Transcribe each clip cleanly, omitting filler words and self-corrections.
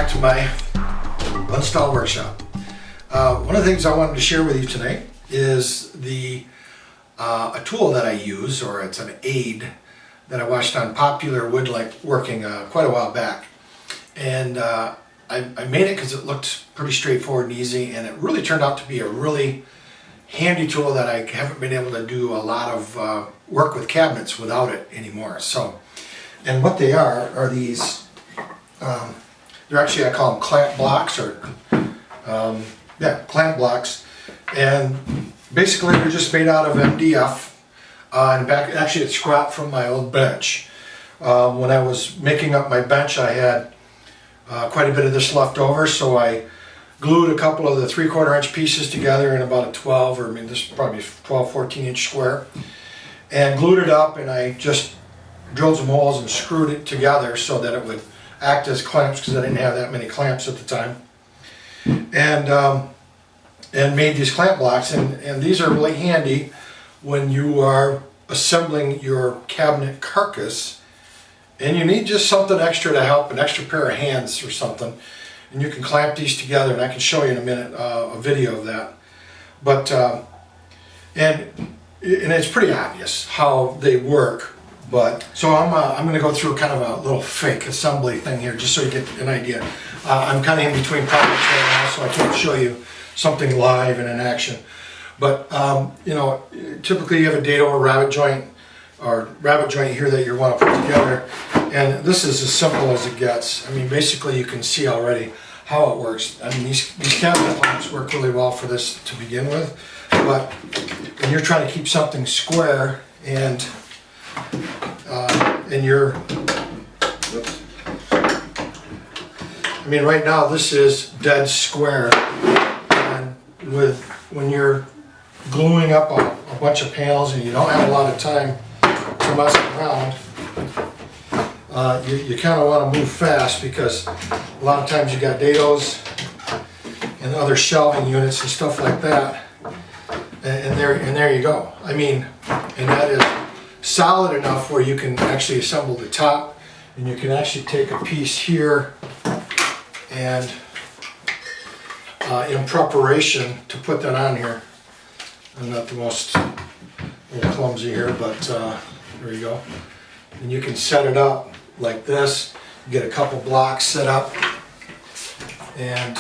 back to my install workshop. One of the things I wanted to share with you tonight is a tool that I use, or it's an aid that I watched on Popular Woodworking quite a while back. And I made it because it looked pretty straightforward and easy, and it really turned out to be a really handy tool that I haven't been able to do a lot of work with cabinets without it anymore. So, and what they are these, they're actually, I call them clamp blocks, or clamp blocks, and basically they're just made out of MDF. And actually it's scrap from my old bench. When I was making up my bench, I had quite a bit of this left over, so I glued a couple of the 3/4 inch pieces together in about a 12, or I mean this is probably 12, 14 inch square, and glued it up, and I just drilled some holes and screwed it together so that it would act as clamps, because I didn't have that many clamps at the time, and made these clamp blocks, and these are really handy when you are assembling your cabinet carcass and you need just something extra to help, an extra pair of hands or something, and you can clamp these together, and I can show you in a minute a video of that. But and it's pretty obvious how they work. But so I'm going to go through kind of a little fake assembly thing here, just so you get an idea. I'm kind of in between projects right now, so I can't show you something live and in action. But you know, typically you have a dado or rabbet joint here that you want to put together, and this is as simple as it gets. I mean, basically you can see already how it works. I mean, these cabinet clamps work really well for this to begin with, but when you're trying to keep something square and you're, I mean, right now this is dead square, and when you're gluing up a bunch of panels and you don't have a lot of time to mess around, you kind of want to move fast, because a lot of times you got dados and other shelving units and stuff like that, and there you go. I mean, and that is solid enough where you can actually assemble the top, and you can actually take a piece here and in preparation to put that on here. I'm not the most little clumsy here, but there you go. And you can set it up like this. You get a couple blocks set up and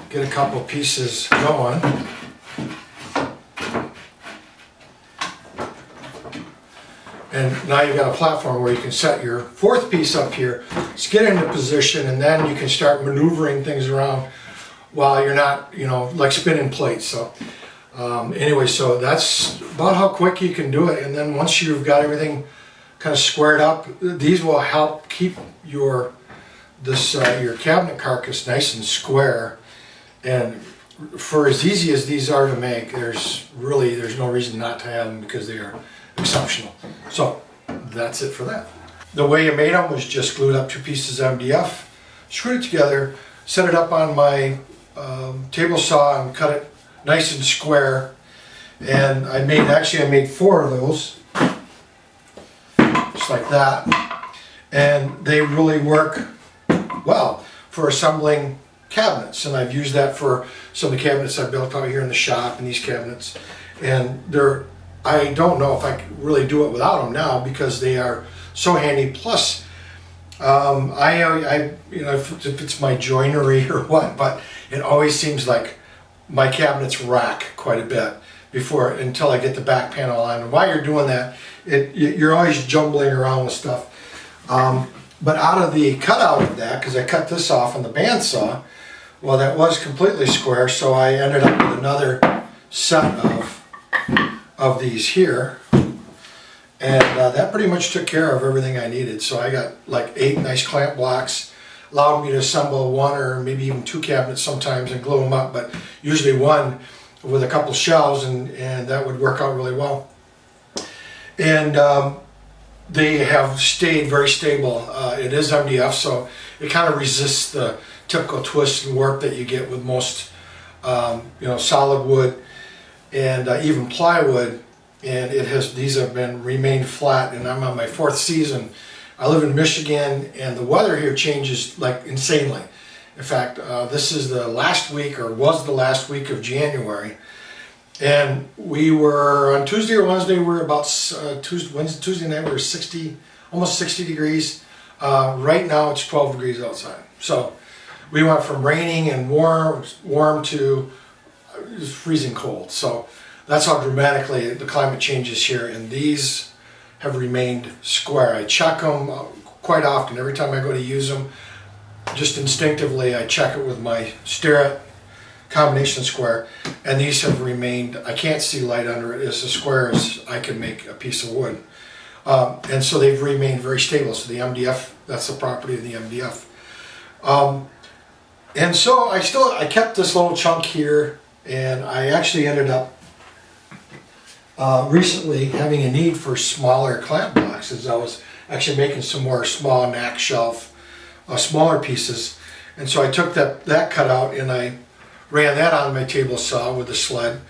get a couple pieces going. And now you've got a platform where you can set your fourth piece up here. Just get into position, and then you can start maneuvering things around while you're not, you know, like spinning plates. So anyway, so that's about how quick you can do it. And then once you've got everything kind of squared up, these will help keep your cabinet carcass nice and square. And for as easy as these are to make, there's no reason not to have them, because they are exceptional. So that's it for that. The way I made them was just glued up 2 pieces of MDF, screwed it together, set it up on my table saw and cut it nice and square, and I made 4 of those, just like that, and they really work well for assembling cabinets, and I've used that for some of the cabinets I built out here in the shop, and these cabinets, and I don't know if I can really do it without them now, because they are so handy. Plus I you know, if it's my joinery or what, but it always seems like my cabinets rack quite a bit until I get the back panel on. And while you're doing that, you're always jumbling around with stuff. But out of the cutout of that, because I cut this off on the bandsaw, well, that was completely square, so I ended up with another set of these here. And that pretty much took care of everything I needed. So I got like 8 nice clamp blocks, allowed me to assemble 1 or maybe even 2 cabinets sometimes and glue them up, but usually 1 with a couple shelves, and that would work out really well. And they have stayed very stable. It is MDF, so it kind of resists the typical twist and warp that you get with most you know, solid wood and even plywood. And these have remained flat, and I'm on my 4th season I live in Michigan, and the weather here changes like insanely. In fact, this is the last week, or was the last week of January, and we were on Tuesday or Wednesday. We were about Tuesday night. We were 60, almost 60 degrees. Right now, it's 12 degrees outside. So we went from raining and warm to freezing cold. So that's how dramatically the climate changes here, and these have remained square. I check them quite often. Every time I go to use them, just instinctively I check it with my Starrett combination square, and these have remained, I can't see light under it. It's as square as I can make a piece of wood. And so they've remained very stable. So the MDF, that's the property of the MDF. And so I kept this little chunk here, and I actually ended up recently having a need for smaller clamp boxes. I was actually making some more small knack shelf, smaller pieces, and so I took that cutout and I ran that on my table saw with a sled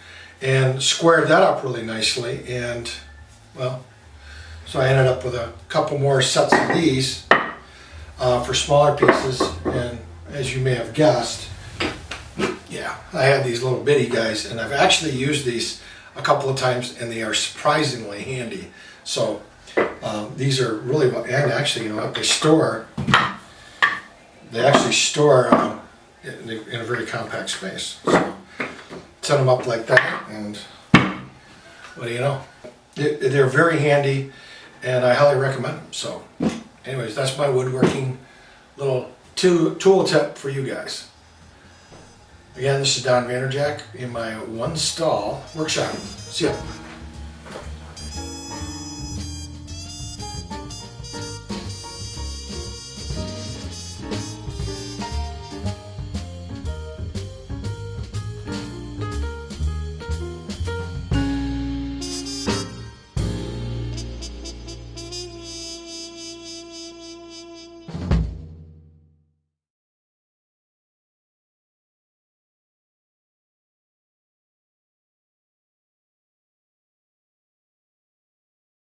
and squared that up really nicely. And well, so I ended up with a couple more sets of these for smaller pieces. And as you may have guessed, yeah, I had these little bitty guys, and I've actually used these a couple of times, and they are surprisingly handy. So these are really, and actually, you know what, they actually store in a very compact space. So set them up like that, and what do you know? They're very handy, and I highly recommend them. So anyways, that's my woodworking little tool tip for you guys. Again, this is Don Vanderjack in my one stall workshop. See ya.